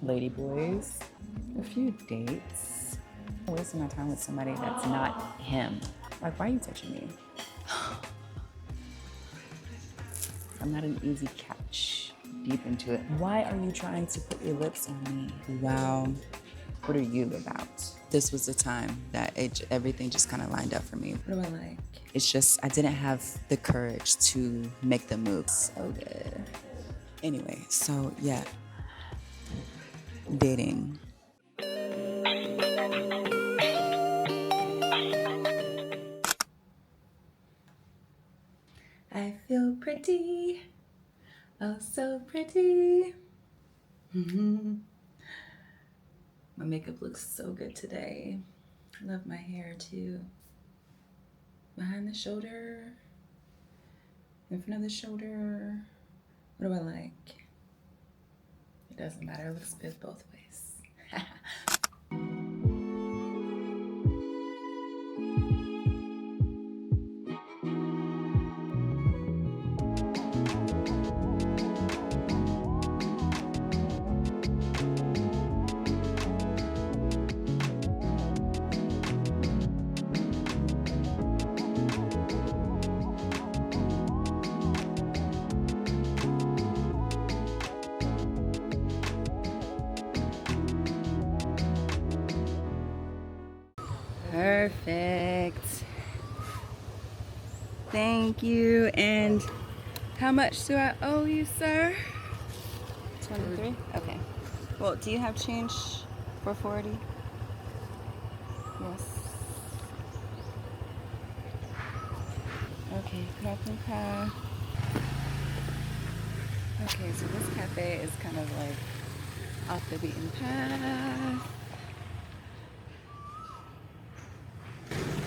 ladyboys, a few dates. I'm wasting my time with somebody that's not him. Like, why are you touching me? I'm not an easy catch. Deep into it. Why are you trying to put your lips on me? Wow. What are you about? This was the time that everything just kind of lined up for me. What do I like? It's just, I didn't have the courage to make the move. So good. Anyway, so yeah. Dating. I feel pretty. Oh, so pretty. My makeup looks so good today. I love my hair too. Behind the shoulder, in front of the shoulder. What do I like? It doesn't matter, it looks good both ways. Perfect. Thank you. And how much do I owe you, sir? 23? Okay. Well, do you have change for 40? Yes. Okay. Okay, so this cafe is kind of like off the beaten path.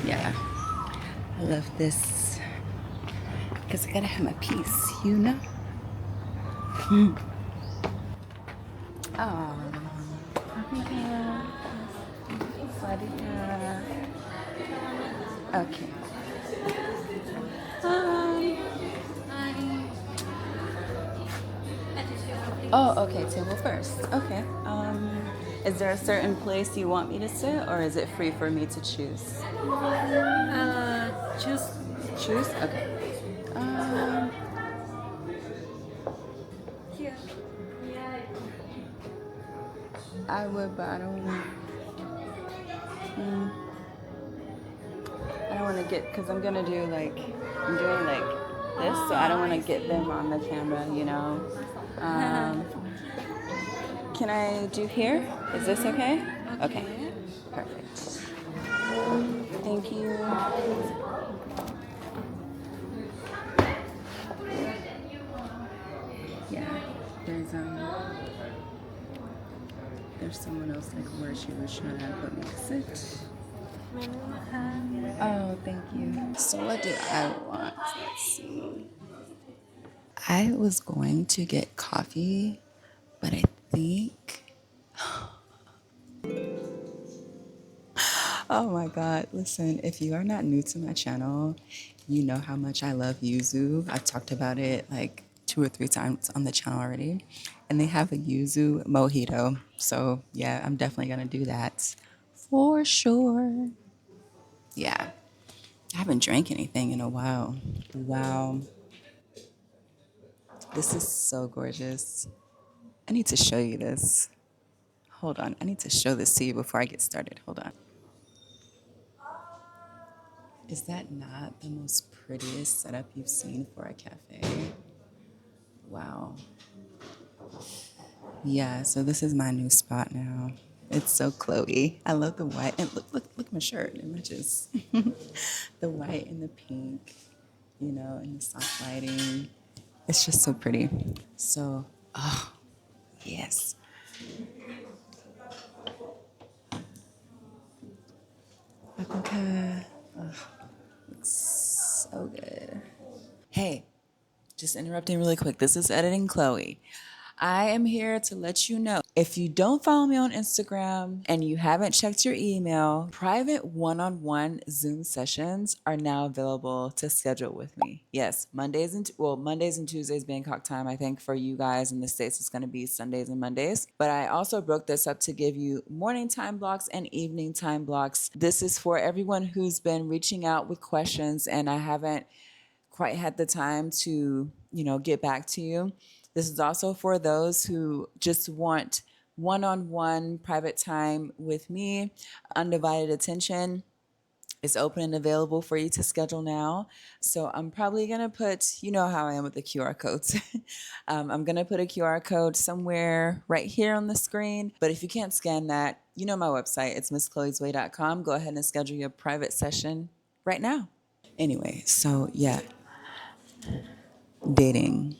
Yeah. I love this because I gotta have my peace, you know? Oh. Okay. Oh, okay, table first. Okay. Is there a certain place you want me to sit, or is it free for me to choose? Choose. Choose? Okay. Um, Here. I would, but I don't. I don't want to get, because I'm gonna do like, I'm doing like this, so I don't want to get them on the camera, you know. Can I do here? Is this okay? Okay. Perfect. Thank you. Yeah. There's someone else like where she was trying to put me to sit. Oh, thank you. So what do I want? Let's see. I was going to get coffee, but I think. Oh my God. Listen, if you are not new to my channel, you know how much I love yuzu. I've talked about it like 2 or 3 times on the channel already. And they have a yuzu mojito. So yeah, I'm definitely going to do that for sure. Yeah. I haven't drank anything in a while. Wow. This is so gorgeous. I need to show you this. Hold on. I need to show this to you before I get started. Hold on. Is that not the most prettiest setup you've seen for a cafe? Wow. Yeah, so this is my new spot now. It's so Chloe. I love the white. And look at my shirt. It matches. The white and the pink, you know, and the soft lighting. It's just so pretty. So, oh, yes. Looks so good. Hey, just interrupting really quick. This is editing Chloe. I am here to let you know, if you don't follow me on Instagram and you haven't checked your email, private one-on-one Zoom sessions are now available to schedule with me. Yes, Mondays and Tuesdays Bangkok time. I think for you guys in the States, it's going to be Sundays and Mondays. But I also broke this up to give you morning time blocks and evening time blocks. This is for everyone who's been reaching out with questions and I haven't quite had the time to, get back to you. This is also for those who just want one-on-one private time with me, undivided attention. It's open and available for you to schedule now. So I'm probably going to put, you know how I am with the QR codes. I'm going to put a QR code somewhere right here on the screen. But if you can't scan that, you know my website. It's misschloesway.com. Go ahead and schedule your private session right now. Anyway, so yeah, dating.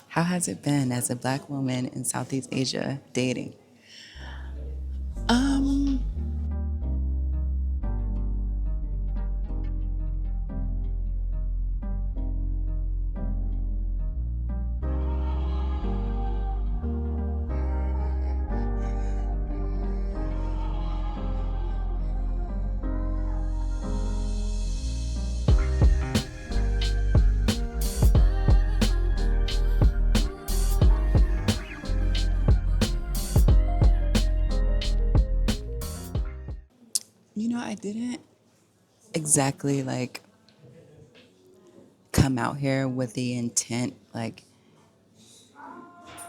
How has it been as a Black woman in Southeast Asia dating? Um, I didn't exactly like come out here with the intent like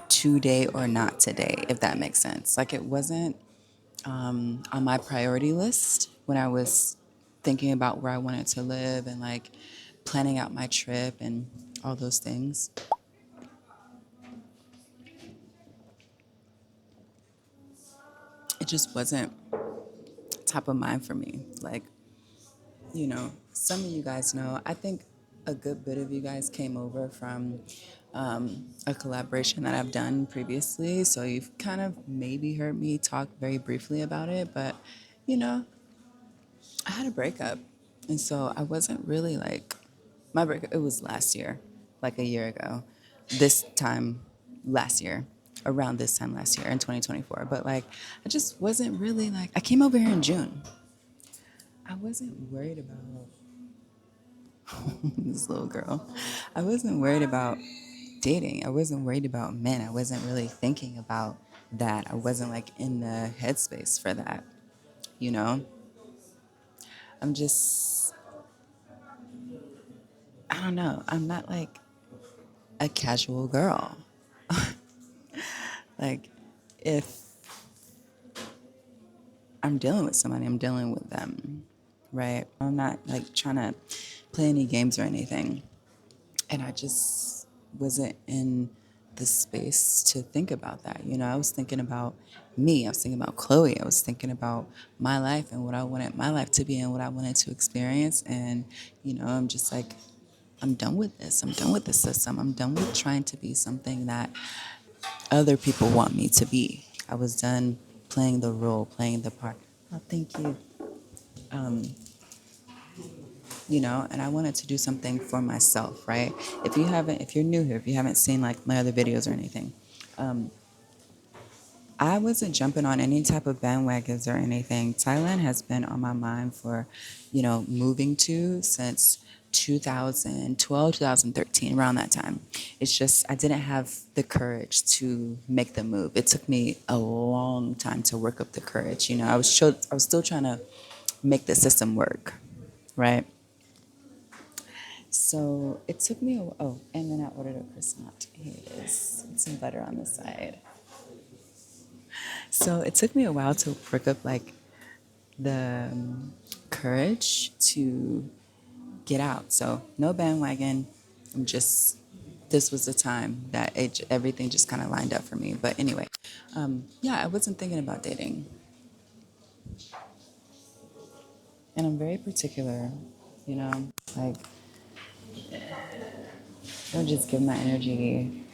today or not today, if that makes sense. Like it wasn't on my priority list when I was thinking about where I wanted to live and like planning out my trip and all those things. It just wasn't top of mind for me. Like, some of you guys know, I think a good bit of you guys came over from a collaboration that I've done previously. So you've kind of maybe heard me talk very briefly about it. But, you know, I had a breakup. And so I wasn't really like, my breakup, it was last year, like a year ago, this time last year, around this time last year in 2024. But like, I just wasn't really like, I came over here in June. I wasn't worried about this little girl. I wasn't worried about dating. I wasn't worried about men. I wasn't really thinking about that. I wasn't like in the headspace for that, you know? I'm just, I don't know. I'm not like a casual girl. Like, if I'm dealing with somebody, I'm dealing with them, right? I'm not like trying to play any games or anything. And I just wasn't in the space to think about that. I was thinking about me. I was thinking about Chloe. I was thinking about my life and what I wanted my life to be and what I wanted to experience. And, I'm just like, I'm done with this. I'm done with the system. I'm done with trying to be something that other people want me to be. I was done playing the role, playing the part. Oh, thank you. Um, and I wanted to do something for myself, right? If you're new here, if you haven't seen like my other videos or anything, I wasn't jumping on any type of bandwagons or anything. Thailand has been on my mind for, moving to since 2012, 2013, around that time. It's just, I didn't have the courage to make the move. It took me a long time to work up the courage. I was still trying to make the system work, right? So it took me and then I ordered a croissant. Here it is. With some butter on the side. So it took me a while to work up like the courage to get out. So no bandwagon. This was the time that everything just kind of lined up for me. But anyway, yeah, I wasn't thinking about dating. And I'm very particular, like I don't just give my energy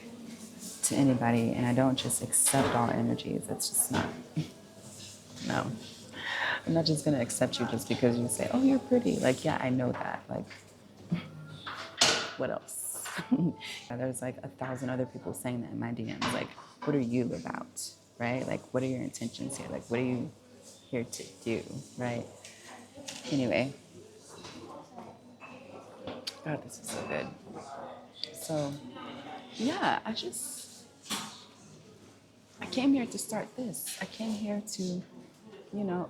to anybody and I don't just accept all energies. That's just not, no. I'm not just gonna accept you just because you say, oh, you're pretty. Like, yeah, I know that. Like, what else? There's like 1,000 other people saying that in my DMs. Like, what are you about, right? Like, what are your intentions here? Like, what are you here to do, right? Anyway, God, this is so good. So, yeah, I came here to start this. I came here to,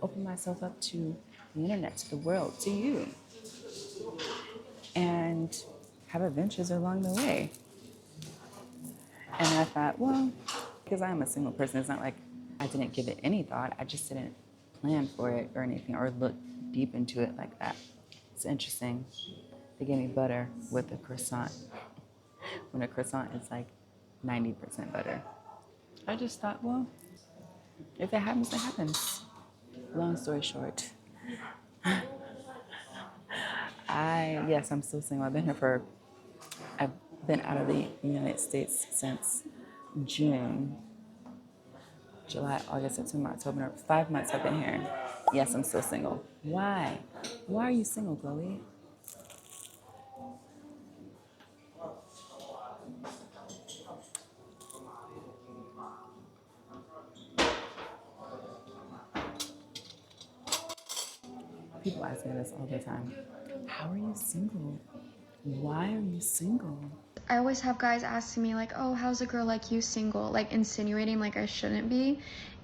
open myself up to the internet, to the world, to you, and have adventures along the way. And I thought, well, because I'm a single person, it's not like I didn't give it any thought. I just didn't plan for it or anything or look deep into it like that. It's interesting. They gave me butter with a croissant when a croissant is like 90% butter. I just thought, well, if it happens, it happens. Long story short, yes, I'm still single. I've been out of the United States since June, July, August, September, October, 5 months I've been here. Yes, I'm still single. Why? Why are you single, Chloe? People ask me this all the time. How are you single? Why are you single? I always have guys asking me like, oh, how's a girl like you single? Like insinuating like I shouldn't be.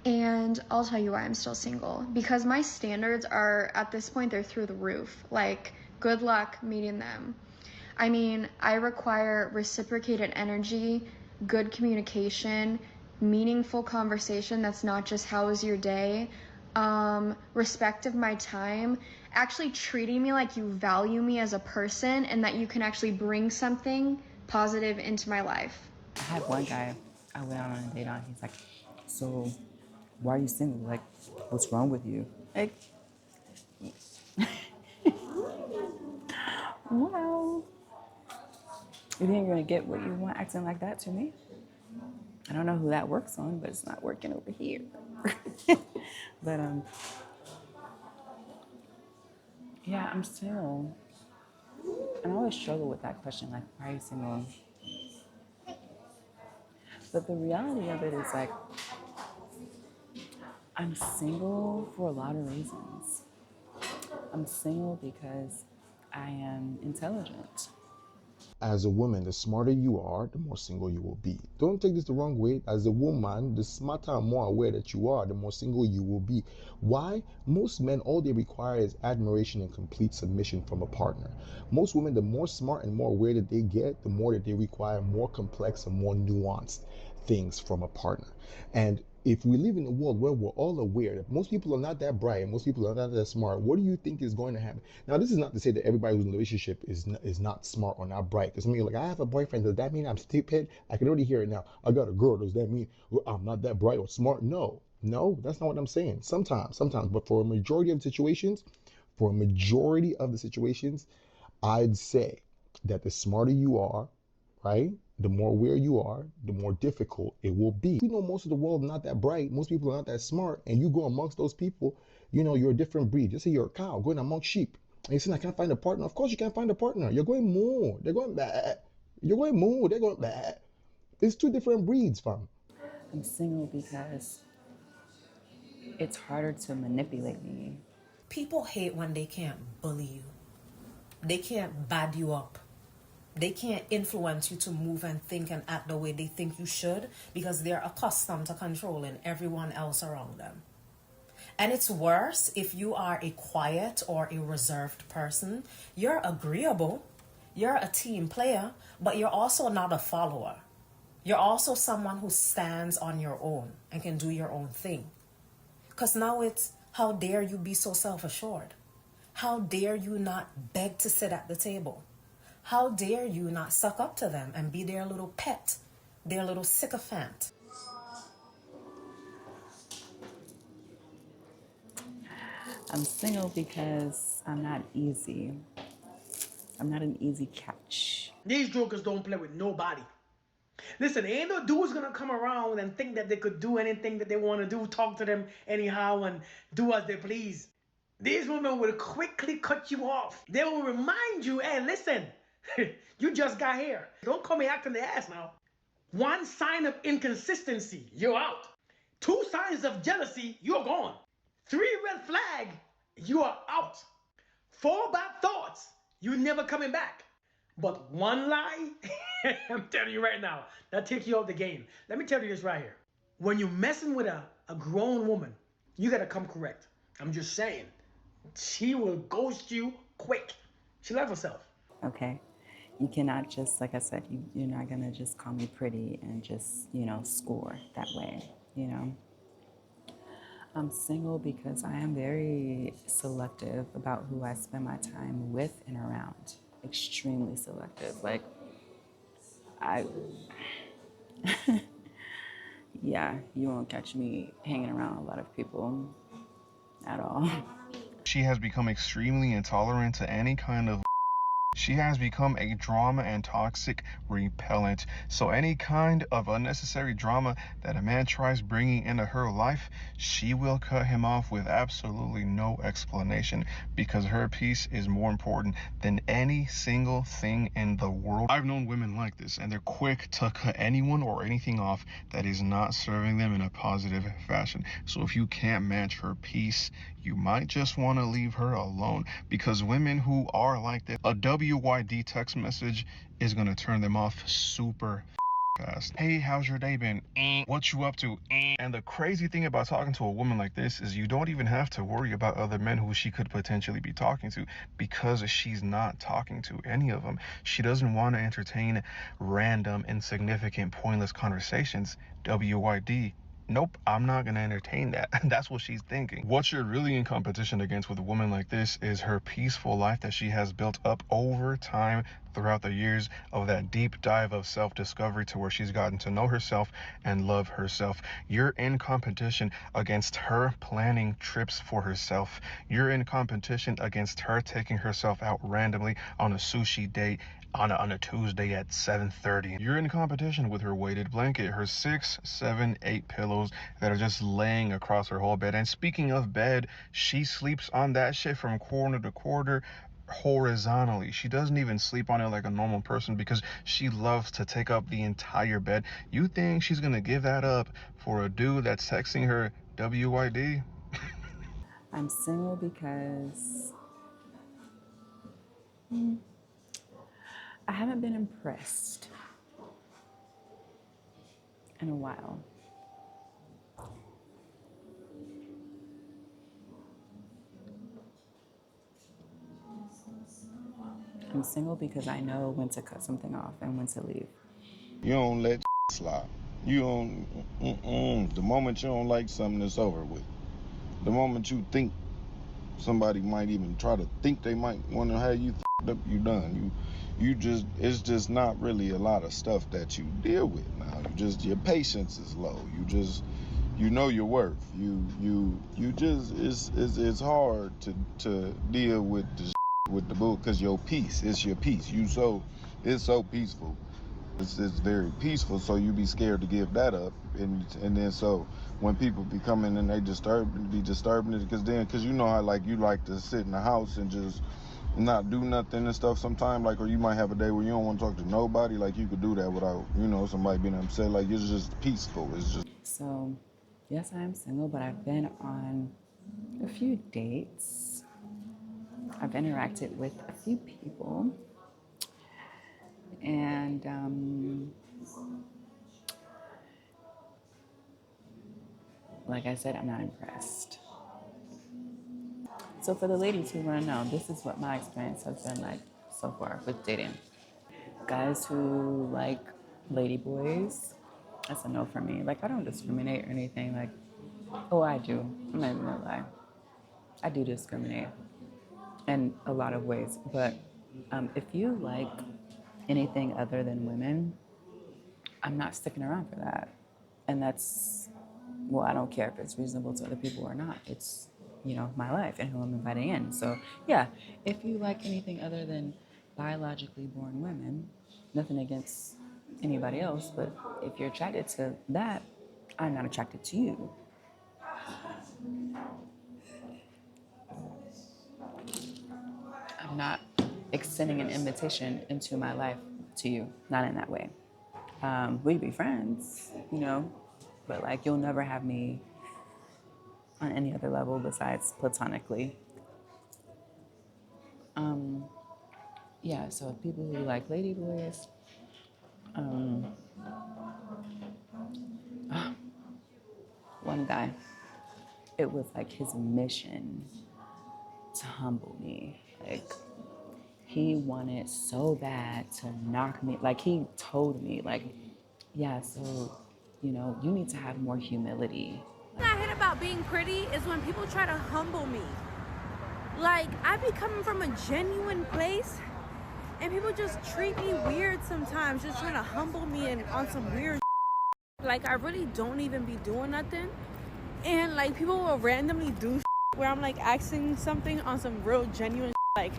And I'll tell you why I'm still single. Because my standards are, at this point, they're through the roof. Like, good luck meeting them. I mean, I require reciprocated energy, good communication, meaningful conversation that's not just how was your day, respect of my time, actually treating me like you value me as a person and that you can actually bring something positive into my life. I had one guy I went out on a date on. He's like, so why are you single? Like, what's wrong with you? Like, well, you think you're gonna get what you want acting like that to me? I don't know who that works on, but it's not working over here. But yeah, I'm single. And I always struggle with that question, like, why are you single? But the reality of it is like, I'm single for a lot of reasons. I'm single because I am intelligent. As a woman, the smarter you are, the more single you will be. Don't take this the wrong way. As a woman, the smarter and more aware that you are, the more single you will be. Why? Most men, all they require is admiration and complete submission from a partner. Most women, the more smart and more aware that they get, the more that they require more complex and more nuanced things from a partner. And if we live in a world where we're all aware that most people are not that bright and most people are not that smart, what do you think is going to happen? Now, this is not to say that everybody who's in a relationship is not smart or not bright. Because I mean, like, I have a boyfriend. Does that mean I'm stupid? I can already hear it now. I got a girl. Does that mean I'm not that bright or smart? No, no, that's not what I'm saying. Sometimes, but for a majority of situations, I'd say that the smarter you are, right? The more aware you are, the more difficult it will be. We know most of the world not that bright. Most people are not that smart. And you go amongst those people, you're a different breed. Just say you're a cow going amongst sheep. And you say, I can't find a partner. Of course you can't find a partner. You're going moo. They're going bah. You're going moo. They're going bah. It's two different breeds, fam. I'm single because it's harder to manipulate me. People hate when they can't bully you. They can't bad you up. They can't influence you to move and think and act the way they think you should because they're accustomed to controlling everyone else around them. And it's worse if you are a quiet or a reserved person. You're agreeable, you're a team player, but you're also not a follower. You're also someone who stands on your own and can do your own thing. Because now it's, how dare you be so self-assured? How dare you not beg to sit at the table? How dare you not suck up to them and be their little pet, their little sycophant? I'm single because I'm not easy. I'm not an easy catch. These jokers don't play with nobody. Listen, ain't no dudes gonna come around and think that they could do anything that they want to do, talk to them anyhow, and do as they please. These women will quickly cut you off. They will remind you, hey, listen, You just got here. Don't call me acting the ass now. 1 sign of inconsistency, you're out. 2 signs of jealousy, you're gone. 3 red flag, you are out. 4 bad thoughts, you never coming back. But 1 lie, I'm telling you right now, that take you out the game. Let me tell you this right here. When you're messing with a grown woman, you gotta come correct. I'm just saying. She will ghost you quick. She loves herself. Okay. You cannot just, like I said, you're not going to just call me pretty and just, score that way, I'm single because I am very selective about who I spend my time with and around. Extremely selective. Like, yeah, you won't catch me hanging around a lot of people at all. She has become extremely intolerant to any kind of. She has become a drama and toxic repellent. So any kind of unnecessary drama that a man tries bringing into her life, she will cut him off with absolutely no explanation, because her peace is more important than any single thing in the world. I've known women like this, and they're quick to cut anyone or anything off that is not serving them in a positive fashion. So if you can't match her peace, you might just want to leave her alone, because women who are like this, a WYD text message is going to turn them off super fast. Hey, how's your day been? What you up to? And the crazy thing about talking to a woman like this is you don't even have to worry about other men who she could potentially be talking to, because she's not talking to any of them. She doesn't want to entertain random, insignificant, pointless conversations. WYD. Nope, I'm not going to entertain that. That's what she's thinking. What you're really in competition against with a woman like this is her peaceful life that she has built up over time throughout the years of that deep dive of self-discovery, to where she's gotten to know herself and love herself. You're in competition against her planning trips for herself. You're in competition against her taking herself out randomly on a sushi date on a Tuesday at 7:30. You're in competition with her weighted blanket, her 6, 7, 8 pillows that are just laying across her whole bed. And speaking of bed, she sleeps on that shit from corner to corner horizontally. She doesn't even sleep on it like a normal person, because she loves to take up the entire bed. You think she's gonna give that up for a dude that's texting her WYD? I'm single because I haven't been impressed in a while. I'm single because I know when to cut something off and when to leave. You don't let slide. You don't. The moment you don't like something, it's over with. The moment you think somebody might even try to think they might want to have you up, you done. You just, it's just not really a lot of stuff that you deal with now. Your patience is low. You know your worth. You just, it's hard to deal with the bull, because your peace, it's your peace. It's so peaceful. It's very peaceful, so you be scared to give that up, and then so when people be coming and they disturbing it, because you know how like you like to sit in the house and just not do nothing and stuff sometimes, like, or you might have a day where you don't want to talk to nobody, like you could do that without somebody being upset. Like, it's just peaceful. It's just. So, yes, I am single, but I've been on a few dates. I've interacted with a few people. And like I said, I'm not impressed. So for the ladies who want to know, this is what my experience has been like so far with dating. Guys who like lady boys, that's a no for me. Like, I don't discriminate or anything. Like, oh, I do. I'm not even gonna lie. I do discriminate in a lot of ways. But if you like anything other than women, I'm not sticking around for that. And that's, well, I don't care if it's reasonable to other people or not. It's, my life and who I'm inviting in. So, yeah, if you like anything other than biologically born women, nothing against anybody else, but if you're attracted to that, I'm not attracted to you. I'm not extending an invitation into my life to you, not in that way. We'd be friends, you know, but like you'll never have me on any other level besides platonically. Yeah, so people who like ladyboys, one guy, it was like his mission to humble me. Like he wanted so bad to knock me. Like he told me, like, yeah, so, you know, you need to have more humility. What I hate about being pretty is when people try to humble me. Like, I be coming from a genuine place, and people just treat me weird sometimes, just trying to humble me and on some weird like, I really don't even be doing nothing. And, like, people will randomly do where I'm, like, asking something on some real genuine like,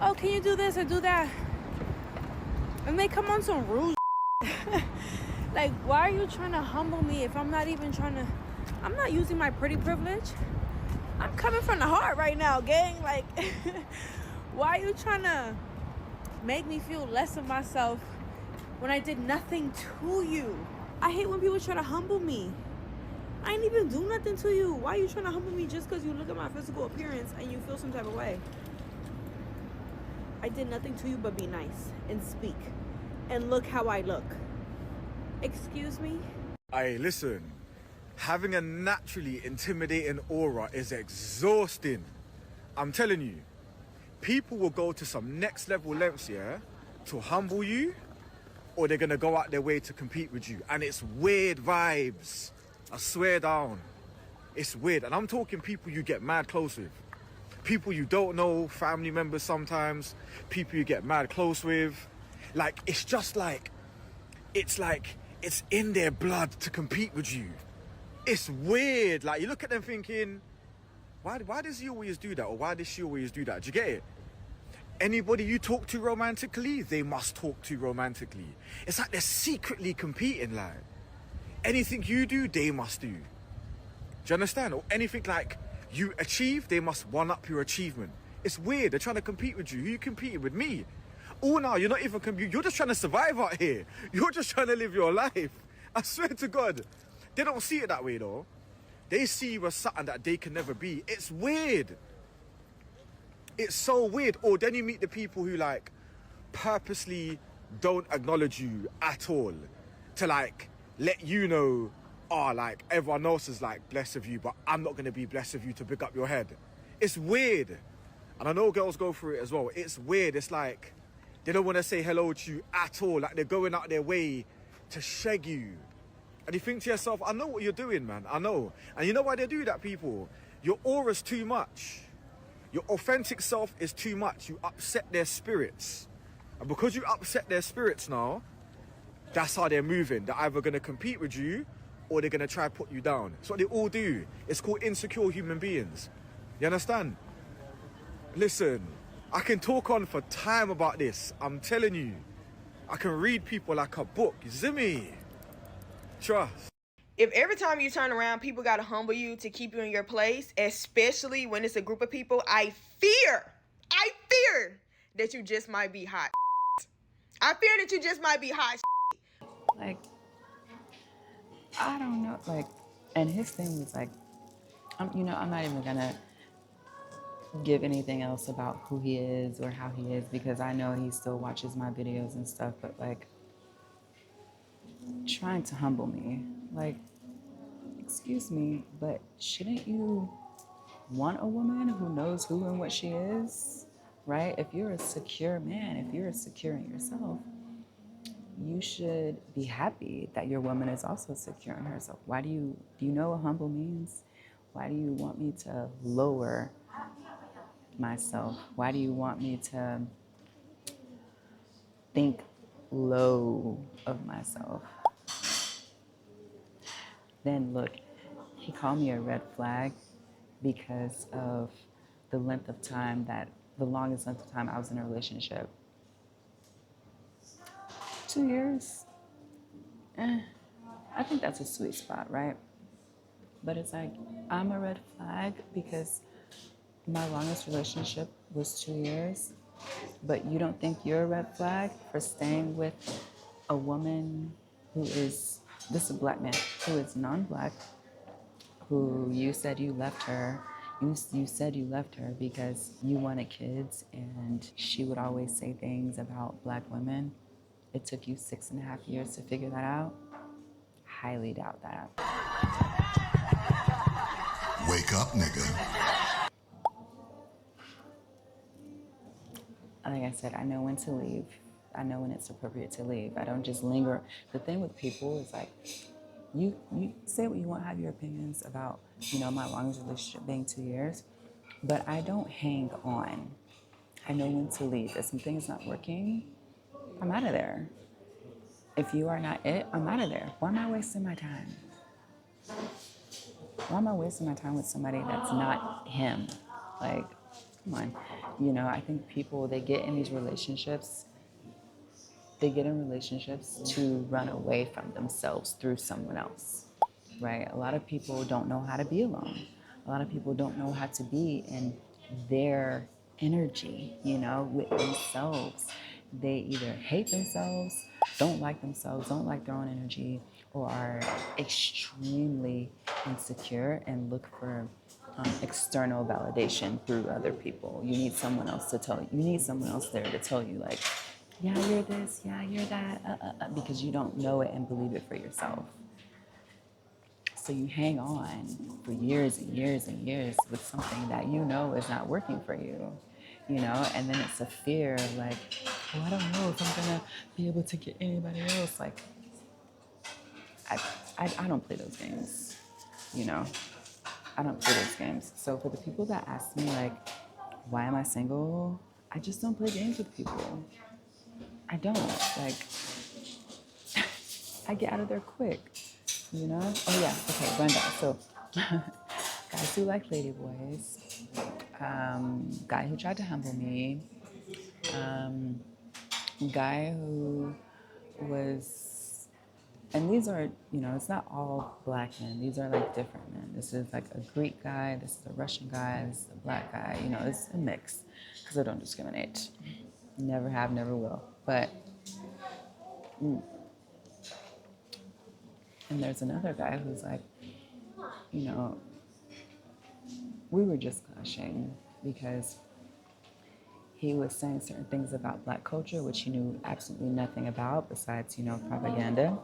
oh, can you do this or do that? And they come on some rude like, why are you trying to humble me if I'm not even trying to... I'm not using my pretty privilege. I'm coming from the heart right now, gang. Like, why are you trying to make me feel less of myself when I did nothing to you? I hate when people try to humble me. I ain't even do nothing to you. Why are you trying to humble me just because you look at my physical appearance and you feel some type of way? I did nothing to you but be nice and speak. And look how I look. Excuse me? Hey, listen. Having a naturally intimidating aura is exhausting. I'm telling you. People will go to some next level lengths, yeah, to humble you, or they're gonna go out their way to compete with you. And it's weird vibes. I swear down. It's weird. And I'm talking people you get mad close with. People you don't know, family members sometimes, people you get mad close with. Like, it's just like, it's in their blood to compete with you. It's weird. Like, you look at them thinking, why does he always do that? Or why does she always do that? Do you get it? Anybody you talk to romantically, they must talk to romantically. It's like they're secretly competing, like. Anything you do, they must do. Do you understand? Or anything like you achieve, they must one-up your achievement. It's weird. They're trying to compete with you. Who you competing with? Me. Oh, no, you're not even competing. You're just trying to survive out here. You're just trying to live your life. I swear to God. They don't see it that way, though. They see you as something that they can never be. It's weird. It's so weird. Or then you meet the people who, like, purposely don't acknowledge you at all. To, like, let you know, oh, like, everyone else is, like, blessed with you, but I'm not going to be blessed with you to pick up your head. It's weird. And I know girls go through it as well. It's weird. It's like, they don't want to say hello to you at all. Like, they're going out their way to shag you. And you think to yourself, I know what you're doing, man. I know. And you know why they do that, people? Your aura's too much. Your authentic self is too much. You upset their spirits. And because you upset their spirits now, that's how they're moving. They're either going to compete with you or they're going to try to put you down. It's what they all do. It's called insecure human beings. You understand? Listen, I can talk on for time about this. I'm telling you. I can read people like a book. You see me? Trust. If every time you turn around, people got to humble you to keep you in your place, especially when it's a group of people, I fear that you just might be hot. I fear that you just might be hot. Like, I don't know. Like, and his thing was like, I'm not even gonna give anything else about who he is or how he is because I know he still watches my videos and stuff, but like, trying to humble me. Like, excuse me, but shouldn't you want a woman who knows who and what she is, right? If you're a secure man, if you're secure in yourself, you should be happy that your woman is also secure in herself. Why do you know what humble means? Why do you want me to lower myself? Why do you want me to think low of myself? Then look, he called me a red flag because of the longest length of time I was in a relationship. 2 years. I think that's a sweet spot, right? But it's like, I'm a red flag because my longest relationship was 2 years But you don't think you're a red flag for staying with a woman who is, this is a black man, who is non-black, who you said you left her. You said you left her because you wanted kids and she would always say things about black women. It took you 6.5 years to figure that out. Highly doubt that. Wake up, nigga. Like I said, I know when to leave. I know when it's appropriate to leave. I don't just linger. The thing with people is like, you say what you want, have your opinions about, my longest relationship being 2 years, but I don't hang on. I know when to leave. If something is not working, I'm out of there. If you are not it, I'm out of there. Why am I wasting my time? Why am I wasting my time with somebody that's not him? Like, come on. I think people, they get in relationships to run away from themselves through someone else, right? A lot of people don't know how to be alone. A lot of people don't know how to be in their energy, with themselves. They either hate themselves, don't like their own energy, or are extremely insecure and look for external validation through other people. You need someone else to tell you. You need someone else there to tell you, like, yeah, you're this, yeah, you're that, because you don't know it and believe it for yourself. So you hang on for years and years and years with something that is not working for you, and then it's a fear of like, oh, I don't know if I'm gonna be able to get anybody else. Like, I don't play those games, I don't play those games. So for the people that ask me, like, why am I single? I just don't play games with people. I don't. Like, I get out of there quick, Oh, yeah. Okay, rundown. So, guys who like ladyboys, guy who tried to humble me, guy who was, and these are, it's not all black men. These are like different men. This is like a Greek guy. This is a Russian guy. This is a black guy. It's a mix because I don't discriminate. Never have, never will. But, and there's another guy who's like, we were just clashing because he was saying certain things about black culture, which he knew absolutely nothing about besides, propaganda.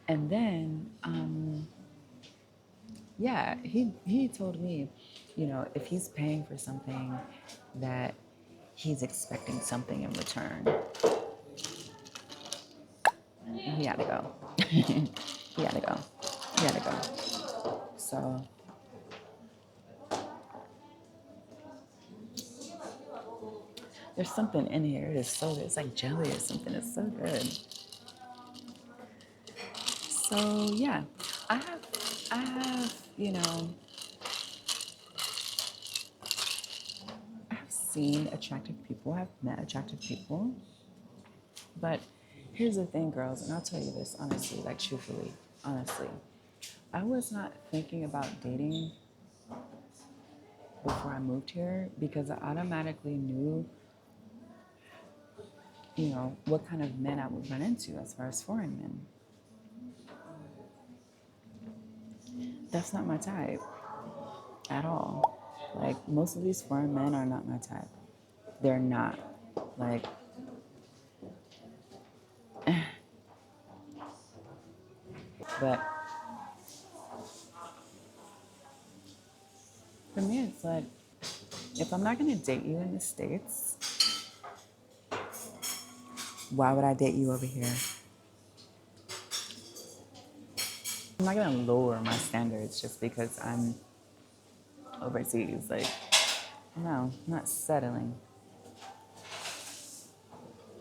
And then, he told me, if he's paying for something, that he's expecting something in return. He had to go. He had to go. He had to go. So, there's something in here. It is so good. It's like jelly or something. It's so good. So, yeah. I have, I've seen attractive people. I've met attractive people. But here's the thing, girls, and I'll tell you this honestly, like truthfully, honestly. I was not thinking about dating before I moved here because I automatically knew, what kind of men I would run into as far as foreign men. That's not my type at all. Like, most of these foreign men are not my type. They're not. Like, but for me, it's like, if I'm not going to date you in the States, why would I date you over here? I'm not going to lower my standards just because I'm overseas. Like, no, I'm not settling.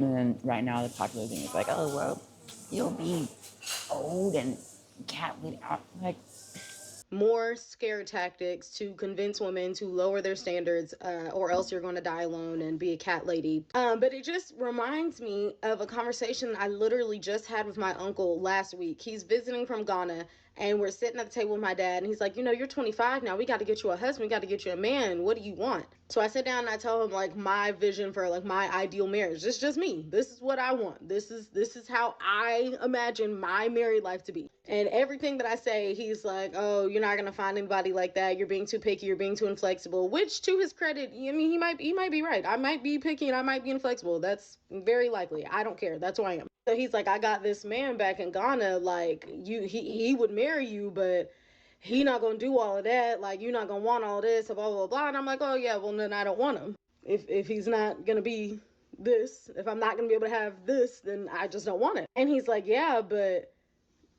And then right now, the popular thing is like, oh, well, you'll be old and can't lead out. Like, more scare tactics to convince women to lower their standards, or else you're going to die alone and be a cat lady. But it just reminds me of a conversation I literally just had with my uncle last week. He's visiting from Ghana. And we're sitting at the table with my dad, and he's like, you know, you're 25 now. We got to get you a husband. We got to get you a man. What do you want? So I sit down and I tell him, like, my vision for, like, my ideal marriage. This is just me. This is what I want. This is how I imagine my married life to be. And everything that I say, he's like, oh, you're not going to find anybody like that. You're being too picky. You're being too inflexible, which, to his credit, I mean, he might be right. I might be picky and I might be inflexible. That's very likely. I don't care. That's who I am. So he's like, I got this man back in Ghana, like, he would marry you, but he not gonna do all of that, like, you're not gonna want all this, blah, blah, blah. And I'm like, oh yeah, well then I don't want him. If he's not gonna be this, if I'm not gonna be able to have this, then I just don't want it. And he's like, yeah, but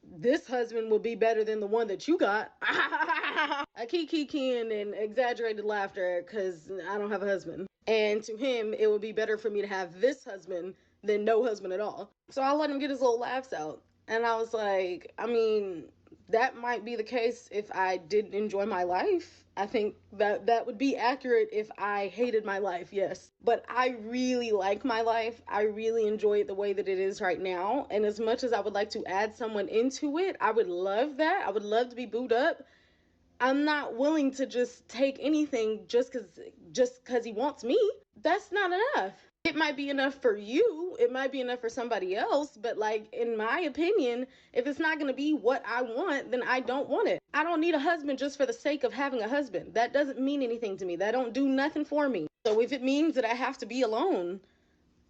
this husband will be better than the one that you got. I keep keying and exaggerated laughter because I don't have a husband. And to him, it would be better for me to have this husband than no husband at all. So I let him get his little laughs out. And I was like, I mean, that might be the case if I didn't enjoy my life. I think that would be accurate if I hated my life, yes. But I really like my life. I really enjoy it the way that it is right now. And as much as I would like to add someone into it, I would love that. I would love to be booed up. I'm not willing to just take anything just because he wants me. That's not enough. It might be enough for you. It might be enough for somebody else. But, like, in my opinion, if it's not going to be what I want, then I don't want it. I don't need a husband just for the sake of having a husband. That doesn't mean anything to me. That don't do nothing for me. So if it means that I have to be alone,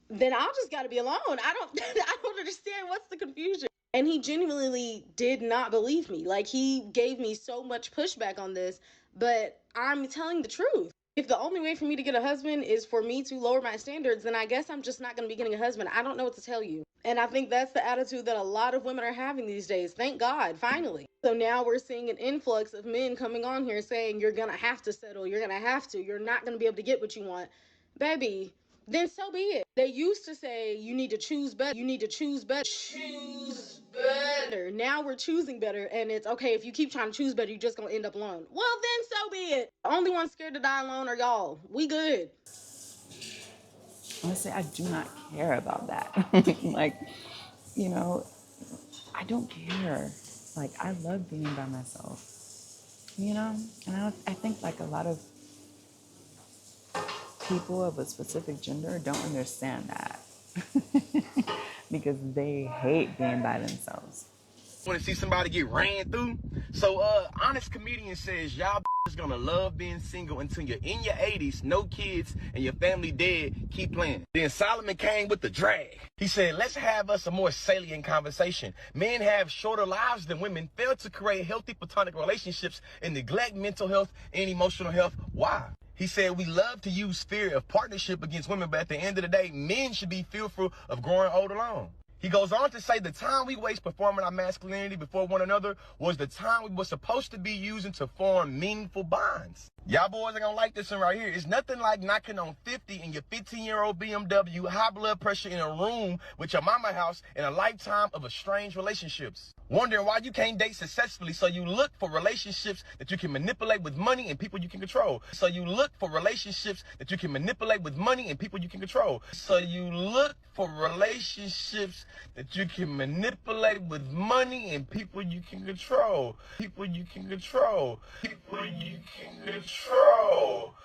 then I'll just got to be alone. I don't understand. What's the confusion? And he genuinely did not believe me. Like, he gave me so much pushback on this, but I'm telling the truth. If the only way for me to get a husband is for me to lower my standards, then I guess I'm just not going to be getting a husband. I don't know what to tell you. And I think that's the attitude that a lot of women are having these days. Thank God, finally. So now we're seeing an influx of men coming on here saying, you're going to have to settle. You're going to have to. You're not going to be able to get what you want. Baby, then so be it. They used to say, you need to choose better. You need to choose better. Choose better. Now we're choosing better, and it's okay, if you keep trying to choose better, you're just gonna end up alone. Well, then so be it. The only ones scared to die alone are y'all. We good. Honestly, I do not care about that. Like, you know, I don't care. Like, I love being by myself, you know? And I think, like, a lot of people of a specific gender don't understand that because they hate being by themselves. Want to see somebody get ran through? So, Honest Comedian says, y'all is gonna love being single until you're in your 80s, no kids, and your family dead, keep playing. Then Solomon came with the drag. He said, let's have us a more salient conversation. Men have shorter lives than women, fail to create healthy platonic relationships, and neglect mental health and emotional health. Why? He said, we love to use fear of partnership against women, but at the end of the day, men should be fearful of growing old alone. He goes on to say the time we waste performing our masculinity before one another was the time we were supposed to be using to form meaningful bonds. Y'all boys are gonna like this one right here. It's nothing like knocking on 50 in your 15-year-old BMW, high blood pressure in a room with your mama house, and a lifetime of estranged relationships. Wondering why you can't date successfully, so you look for relationships that you can manipulate with money and people you can control. So you look for relationships that you can manipulate with money and people you can control. So you look for relationships that you can manipulate with money and people you can control. People you can control. People you can control.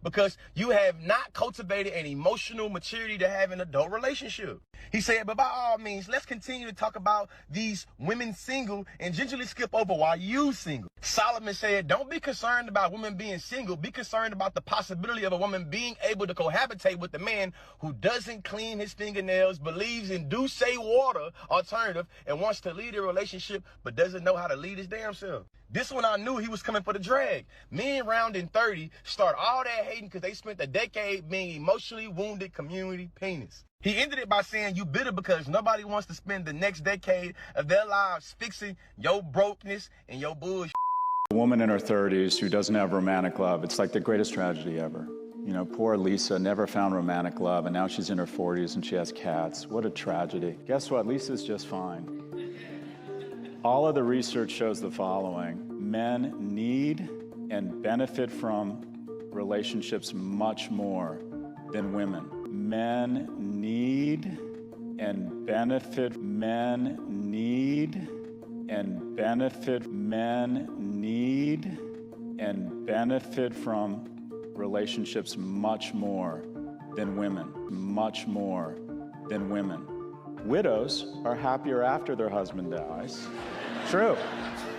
Because you have not cultivated an emotional maturity to have an adult relationship. He said, but by all means, let's continue to talk about these women single and gingerly skip over why you single. Solomon said, don't be concerned about women being single. Be concerned about the possibility of a woman being able to cohabitate with a man who doesn't clean his fingernails, believes in do say water alternative, and wants to lead a relationship but doesn't know how to lead his damn self. This one I knew he was coming for the drag. Men rounding 30 start all that hating because they spent a decade being emotionally wounded community penis. He ended it by saying, you bitter because nobody wants to spend the next decade of their lives fixing your brokenness and your bullshit. A woman in her 30s who doesn't have romantic love, it's like the greatest tragedy ever. You know, poor Lisa never found romantic love, and now she's in her 40s and she has cats. What a tragedy. Guess what? Lisa's just fine. All of the research shows the following. Men need and benefit from relationships much more than women. Men need and benefit. Men need and benefit from relationships much more than women. Much more than women. Widows are happier after their husband dies. True.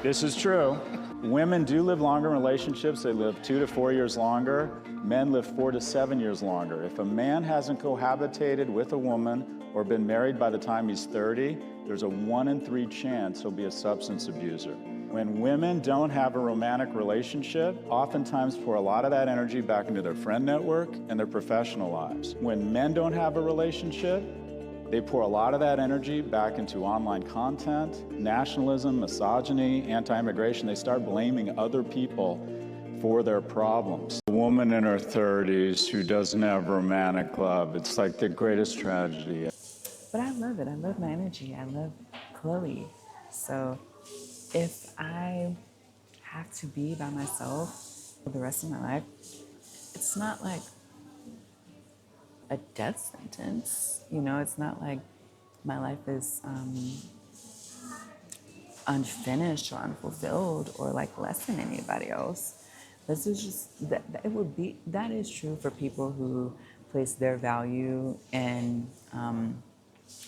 This is true. Women do live longer in relationships. They live 2 to 4 years longer. Men live 4 to 7 years longer. If a man hasn't cohabitated with a woman or been married by the time he's 30, there's a 1 in 3 chance he'll be a substance abuser. When women don't have a romantic relationship, oftentimes pour a lot of that energy back into their friend network and their professional lives. When men don't have a relationship, they pour a lot of that energy back into online content, nationalism, misogyny, anti-immigration. They start blaming other people for their problems. A woman in her 30s who doesn't have a romantic love, it's like the greatest tragedy. But I love it. I love my energy. I love Chloe. So if I have to be by myself for the rest of my life, it's not like a death sentence. You know, it's not like my life is unfinished or unfulfilled or like less than anybody else. This is just that is true for people who place their value in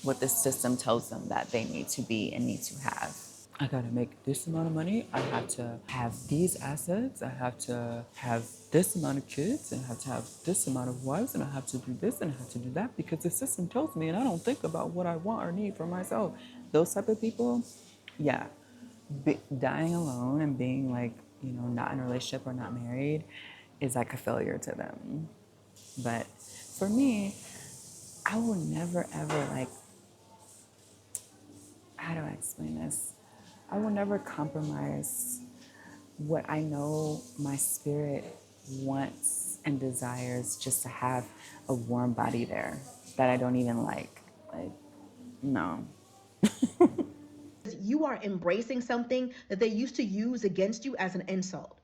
what the system tells them that they need to be and need to have. I gotta make this amount of money. I have to have these assets. I have to have this amount of kids, and I have to have this amount of wives, and I have to do this and I have to do that because the system tells me, and I don't think about what I want or need for myself. Those type of people, yeah, dying alone and being like, you know, not in a relationship or not married is like a failure to them. But for me, I will never ever like, how do I explain this? I will never compromise what I know my spirit wants and desires just to have a warm body there that I don't even like. Like, no. You are embracing something that they used to use against you as an insult.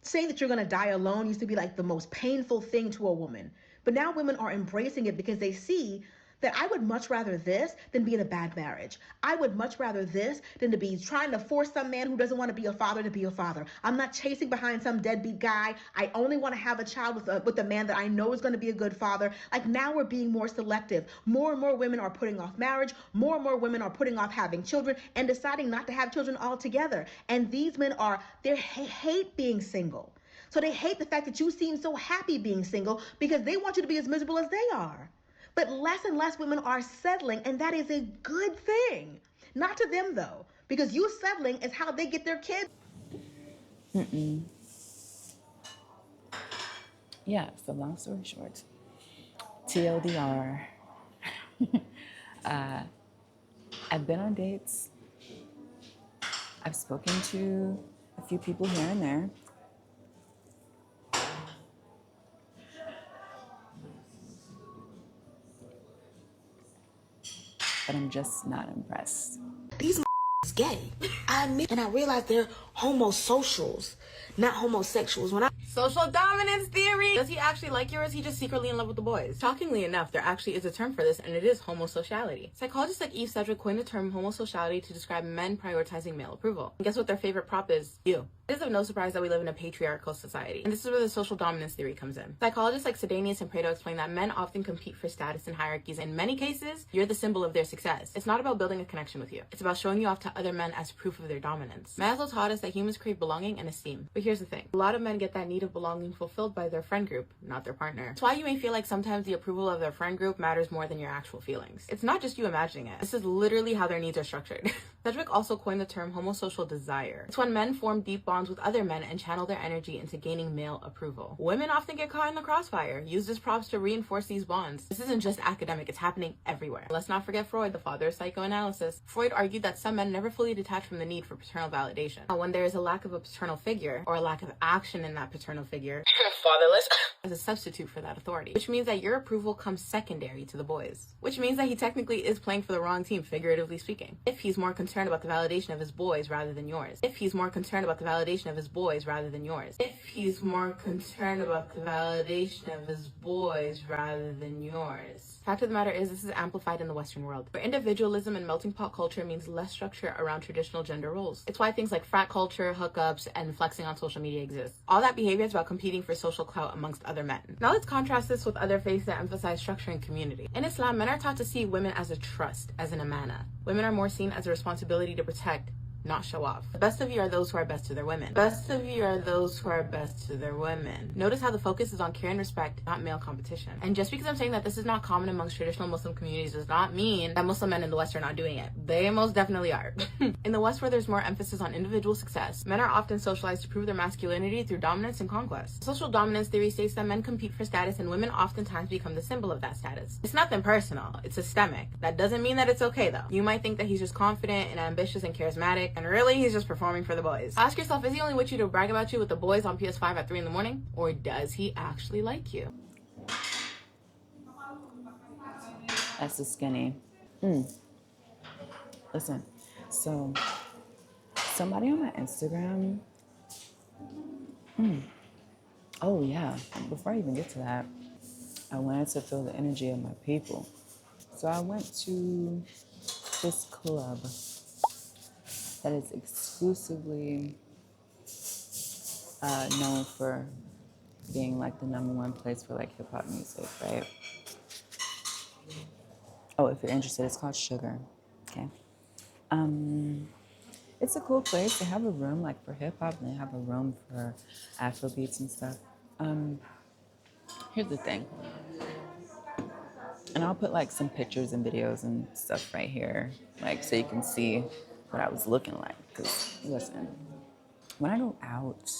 Saying that you're going to die alone used to be like the most painful thing to a woman. But now women are embracing it because they see that I would much rather this than be in a bad marriage. I would much rather this than to be trying to force some man who doesn't want to be a father to be a father. I'm not chasing behind some deadbeat guy. I only want to have a child with a man that I know is going to be a good father. Like, now we're being more selective. More and more women are putting off marriage. More and more women are putting off having children and deciding not to have children altogether. And these men they hate being single. So they hate the fact that you seem so happy being single because they want you to be as miserable as they are. But less and less women are settling, and that is a good thing. Not to them, though, because you settling is how they get their kids. Yeah, so long story short, TLDR. I've been on dates. I've spoken to a few people here and there. But I'm just not impressed. These is gay. I admit, and I realize they're homosocials, not homosexuals. Social dominance theory. Does he actually like you, or is he just secretly in love with the boys? Shockingly enough, there actually is a term for this, and it is homosociality. Psychologists like Eve Sedgwick coined the term homosociality to describe men prioritizing male approval. And guess what their favorite prop is? You. It is of no surprise that we live in a patriarchal society, and this is where the social dominance theory comes in. Psychologists like Sedanius and Pareto explain that men often compete for status and hierarchies. In many cases, you're the symbol of their success. It's not about building a connection with you. It's about showing you off to other men as proof of their dominance. Maslow taught us that humans crave belonging and esteem. But here's the thing. A lot of men get that need of belonging fulfilled by their friend group, not their partner. That's why you may feel like sometimes the approval of their friend group matters more than your actual feelings. It's not just you imagining it. This is literally how their needs are structured. Sedgwick also coined the term homosocial desire. It's when men form deep bonds with other men and channel their energy into gaining male approval. Women often get caught in the crossfire, used as props to reinforce these bonds. This isn't just academic, it's happening everywhere. Let's not forget Freud, the father of psychoanalysis. Freud argued that some men never fully detach from the need for paternal validation. When there is a lack of a paternal figure, or a lack of action in that paternal figure, fatherless, as a substitute for that authority, which means that your approval comes secondary to the boys, which means that he technically is playing for the wrong team, figuratively speaking. If he's more concerned about the validation of his boys rather than yours. If he's more concerned about the validation of his boys rather than yours. If he's more concerned about the validation of his boys rather than yours. Fact of the matter is, this is amplified in the Western world, where individualism and melting pot culture means less structure around traditional gender roles. It's why things like frat culture, hookups, and flexing on social media exist. All that behavior is about competing for social clout amongst other men. Now let's contrast this with other faiths that emphasize structure and community. In Islam, men are taught to see women as a trust, as an amana. Women are more seen as a responsibility to protect, not show off. The best of you are those who are best to their women. Best of you are those who are best to their women. Notice how the focus is on care and respect, not male competition. And just because I'm saying that this is not common amongst traditional Muslim communities does not mean that Muslim men in the West are not doing it. They most definitely are. In the West, where there's more emphasis on individual success, men are often socialized to prove their masculinity through dominance and conquest. Social dominance theory states that men compete for status and women oftentimes become the symbol of that status. It's nothing personal, it's systemic. That doesn't mean that it's okay though. You might think that he's just confident and ambitious and charismatic, and really he's just performing for the boys. Ask yourself, is he only with you to brag about you with the boys on PS5 at 3 in the morning? Or does he actually like you? That's the skinny. Listen, so somebody on my Instagram. Oh yeah, before I even get to that, I wanted to feel the energy of my people. So I went to this club that is exclusively known for being like the #1 place for like hip hop music, right? Oh, if you're interested, it's called Sugar. Okay. It's a cool place. They have a room like for hip hop, and they have a room for Afrobeats and stuff. Here's the thing, and I'll put like some pictures and videos and stuff right here, like so you can see what I was looking like. Because listen, when I go out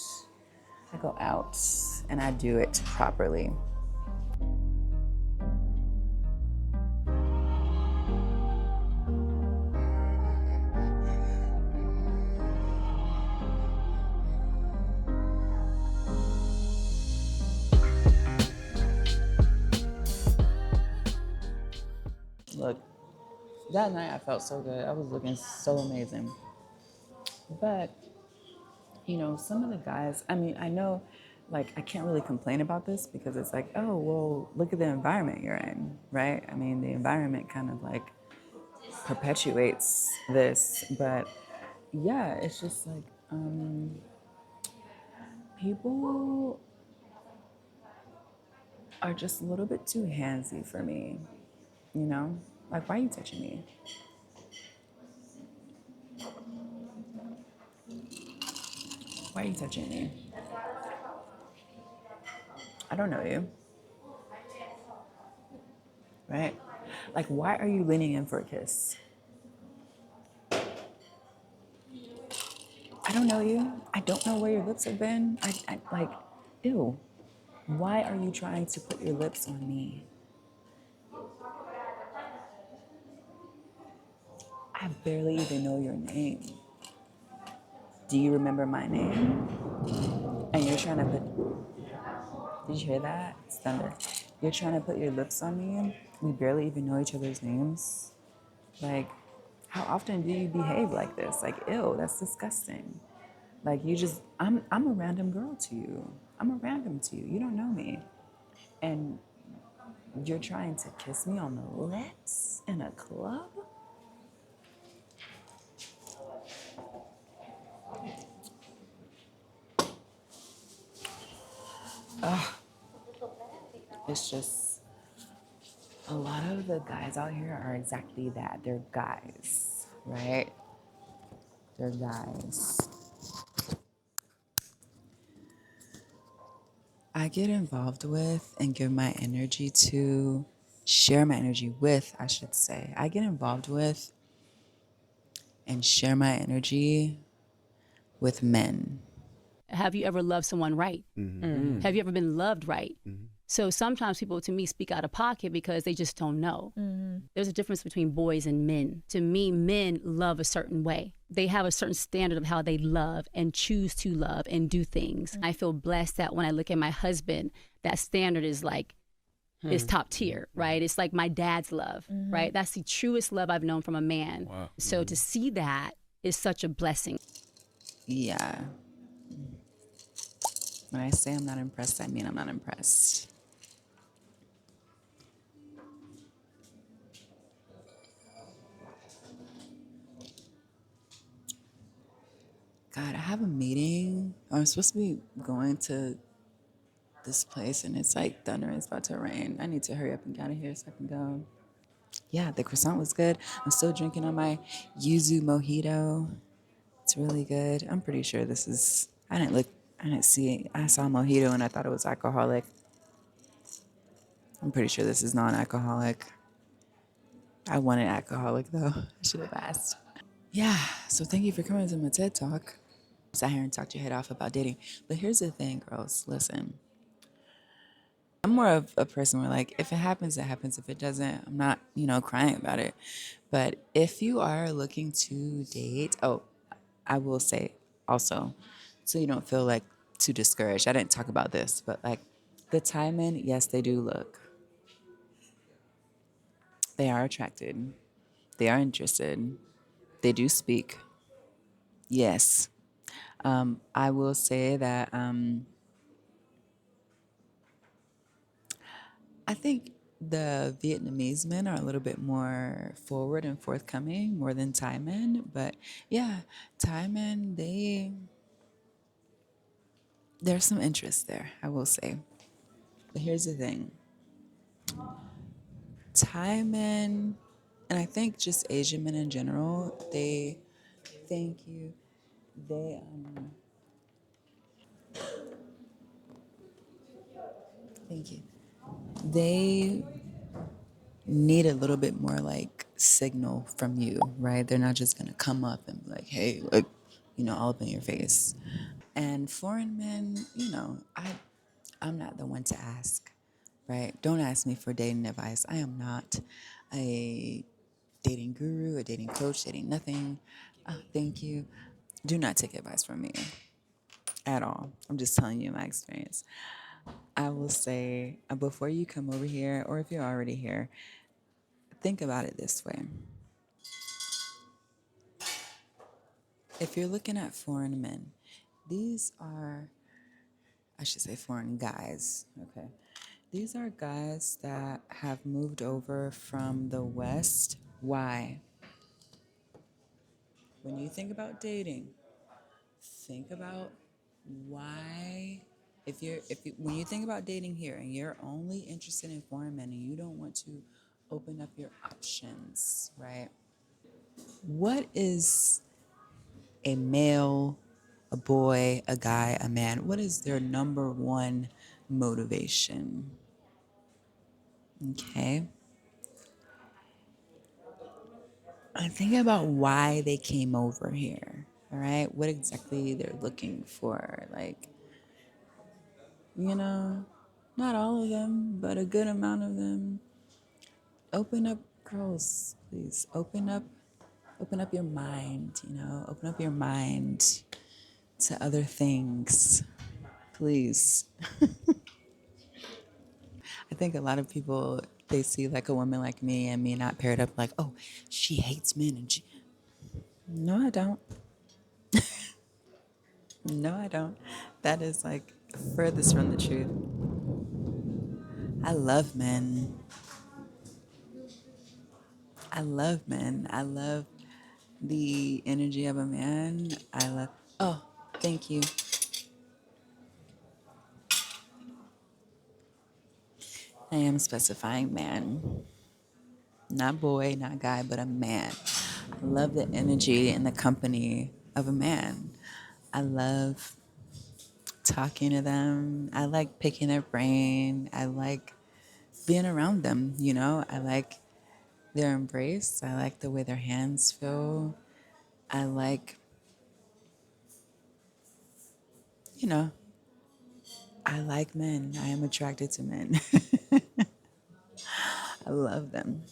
and I do it properly. Look, that night I felt so good. I was looking so amazing. But, you know, some of the guys, I mean, I know, like, I can't really complain about this because it's like, oh, well, look at the environment you're in, right? I mean, the environment kind of like perpetuates this. But yeah, it's just like, people are just a little bit too handsy for me, you know? Like, why are you touching me? Why are you touching me? I don't know you. Right? Like, why are you leaning in for a kiss? I don't know you. I don't know where your lips have been. I like, ew. Why are you trying to put your lips on me? I barely even know your name. Do you remember my name? And you're trying to put, did you hear that? It's thunder. You're trying to put your lips on me. We barely even know each other's names. Like, how often do you behave like this? Like, ew, that's disgusting. Like, you just, I'm a random girl to you. I'm a random to you. You don't know me. And you're trying to kiss me on the lips in a club? It's just, a lot of the guys out here are exactly that. They're guys, right? They're guys. I get involved with and give my energy to, share my energy with, I should say. I get involved with and share my energy with men. Have you ever loved someone right? Mm-hmm. Have you ever been loved right? So sometimes people, to me, speak out of pocket because they just don't know. There's a difference between boys and men. To me, men love a certain way. They have a certain standard of how they love and choose to love and do things. I feel blessed that when I look at my husband, that standard is like, is top tier, right? It's like my dad's love, right? That's the truest love I've known from a man. Wow. So to see that is such a blessing. Yeah. When I say I'm not impressed, I mean I'm not impressed. God, I have a meeting. I'm supposed to be going to this place and it's like thunder and it's about to rain. I need to hurry up and get out of here so I can go. Yeah, the croissant was good. I'm still drinking on my yuzu mojito. It's really good. I'm pretty sure this is, I didn't see, I saw mojito and I thought it was alcoholic. I'm pretty sure this is non-alcoholic. I wanted alcoholic though. I should have asked. Yeah, so thank you for coming to my TED Talk. Sat here and talked your head off about dating. But here's the thing, girls, listen. I'm more of a person where like, if it happens, it happens. If it doesn't, I'm not, crying about it. But if you are looking to date, I will say also, so you don't feel like too discouraged. I didn't talk about this, but like the Thai men, yes, they do look. They are attracted. They are interested. They do speak. Yes. I will say that I think the Vietnamese men are a little bit more forward and forthcoming more than Thai men. But yeah, Thai men, there's some interest there, I will say. But here's the thing. Thai men, and I think just Asian men in general, thank you, thank you. They need a little bit more like signal from you, right? They're not just gonna come up and be like, hey, look, all up in your face. And foreign men, I'm not the one to ask, right? Don't ask me for dating advice. I am not a dating guru, a dating coach, dating nothing. Thank you. Do not take advice from me at all. I'm just telling you my experience. I will say, before you come over here, or if you're already here, think about it this way. If you're looking at foreign men, these are, I should say foreign guys, okay? These are guys that have moved over from the West. Why? When you think about dating, think about why. When you think about dating here and you're only interested in foreign men and you don't want to open up your options, right? What is a male, a boy, a guy, a man? What is their number one motivation? Okay. I'm thinking about why they came over here. All right. What exactly they're looking for. Like, not all of them, but a good amount of them. Open up, girls, please. Open up your mind, open up your mind to other things. Please. I think a lot of people, they see like a woman like me and me not paired up like, oh, she hates men and she. No, I don't. No, I don't. That is like furthest from the truth. I love men. I love men. I love the energy of a man. Oh, thank you. I am specifying man. Not boy, not guy, but a man. I love the energy and the company of a man. I love talking to them. I like picking their brain. I like being around them, I like their embrace. I like the way their hands feel. I like, I like men. I am attracted to men. I love them.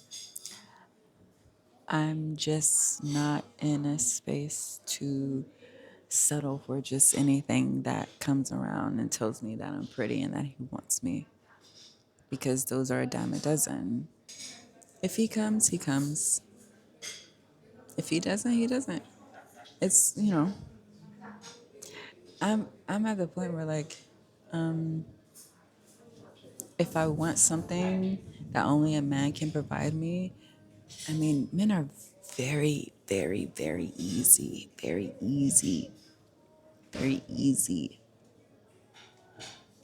I'm just not in a space to settle for just anything that comes around and tells me that I'm pretty and that he wants me. Because those are a dime a dozen. If he comes, he comes. If he doesn't, he doesn't. It's, I'm at the point where like, if I want something that only a man can provide me, I mean, men are very, very, very easy. Very easy. Very easy.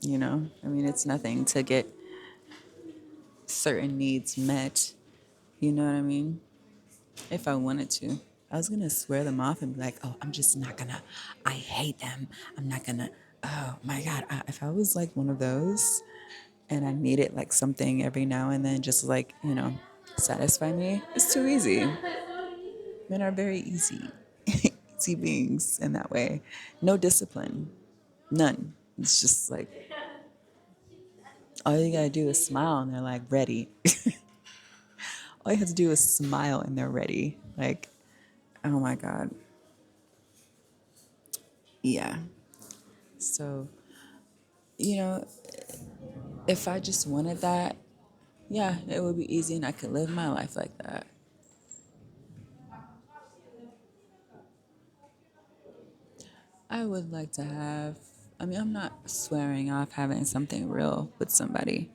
I mean, it's nothing to get certain needs met. You know what I mean? If I wanted to. I was going to swear them off and be like, oh, I'm just not going to, I hate them. I'm not going to, oh my God. If I was like one of those and I needed like something every now and then just like, satisfy me, it's too easy. Men are very easy, easy beings in that way. No discipline, none. It's just like, all you gotta do is smile and they're like ready. All you have to do is smile and they're ready. Like, oh my God. Yeah. So, if I just wanted that, yeah, it would be easy and I could live my life like that. I would like to have, I'm not swearing off having something real with somebody.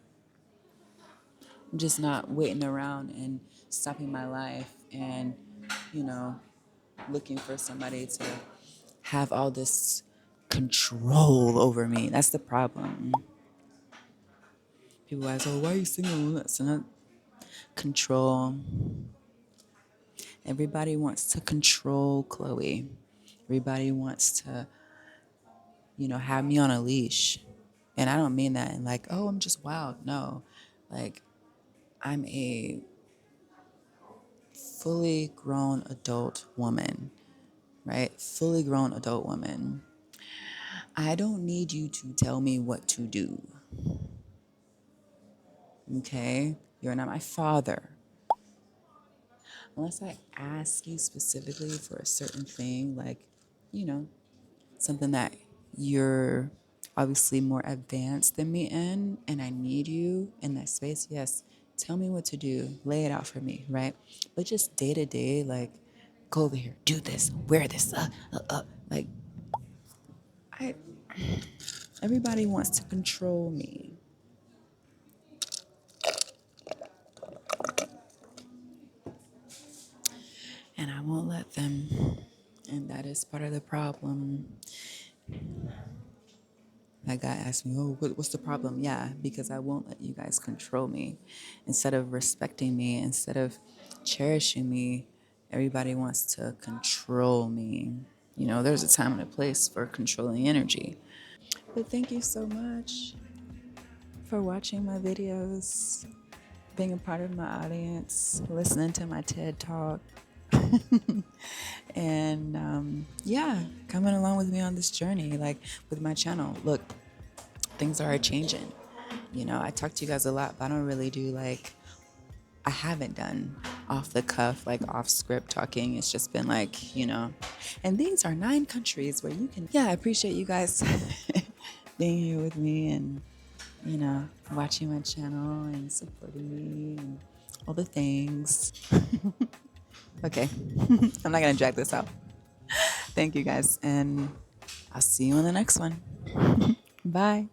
I'm just not waiting around and stopping my life and, looking for somebody to have all this control over me. That's the problem. People ask, oh, why are you single? That's not control. Everybody wants to control Chloe. Everybody wants to, have me on a leash. And I don't mean that in like, oh, I'm just wild. No, like I'm a fully grown adult woman, right? Fully grown adult woman. I don't need you to tell me what to do. Okay? You're not my father. Unless I ask you specifically for a certain thing, like, something that you're obviously more advanced than me in, and I need you in that space, yes, tell me what to do. Lay it out for me, right? But just day to day, like, go over here, do this, wear this, like, everybody wants to control me. And I won't let them. And that is part of the problem. That guy asked me, oh, what's the problem? Yeah, because I won't let you guys control me. Instead of respecting me, instead of cherishing me, everybody wants to control me. There's a time and a place for controlling energy. But thank you so much for watching my videos, being a part of my audience, listening to my TED Talk. And yeah, coming along with me on this journey, like with my channel. Look, things are changing. I talk to you guys a lot, but I don't really do I haven't done off the cuff, off script talking. It's just been and these are 9 countries where you can, I appreciate you guys being here with me and, watching my channel and supporting me and all the things. Okay, I'm not going to drag this out. Thank you guys, and I'll see you on the next one. Bye.